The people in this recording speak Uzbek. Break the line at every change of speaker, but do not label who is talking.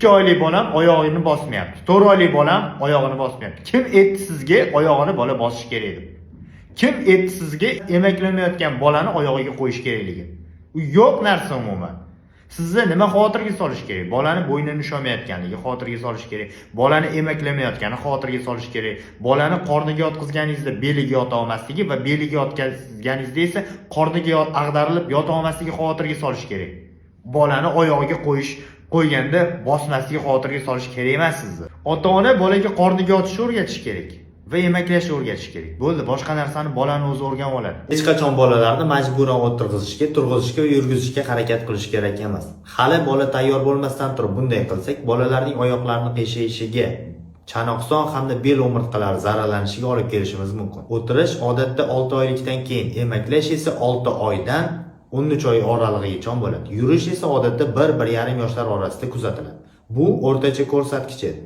2 oylik bolam oyog'ini bosmayapti. 4 oylik bolam oyog'ini bosmayapti. Kim aytdi sizga oyog'ini bola bosish kerak deb? Kim aytdi sizga emaklamayotgan bolani oyog'iga qo'yish kerakligi? U yo'q narsa umuman. Sizga nima xotirga solish kerak? Bolani bo'ynini ushlamayotganligi xotirga solish kerak. Bolani emaklamayotgani xotirga solish kerak. Bolani qorniga yotqizganingizda beliga yota olmasligi va beliga yotqizganingizda esa qorniga ag'darilib yota olmasligi xotirga solish kerak. Bolani oyog'iga qo'yganda bosmasligi xotirga solish kerak emas sizni. Ota-ona bolaga qorniga yotishni o'rgatish kerak va emaklashni o'rgatish kerak. Bo'ldi, boshqa narsani bolani o'zi o'rganib oladi. Hech qachon bolalarni majburan o'tirg'izishga, turg'izishga va yurgizishga harakat qilish kerak emas. Hali bola tayyor bo'lmasdan turib bunday qilsak, bolalarning oyoqlarini qiyshayishiga, chanoqson hamda bel o'mirtqalari zararlanishiga olib kelishimiz mumkin. O'tirish odatda 6 oylikdan keyin, emaklash esa 6 oydan 13 oy oralig'igacha bo'ladi. Yurish esa odatda 1-1,5 yoshlar orasida kuzatiladi. Bu o'rtacha ko'rsatkich edi.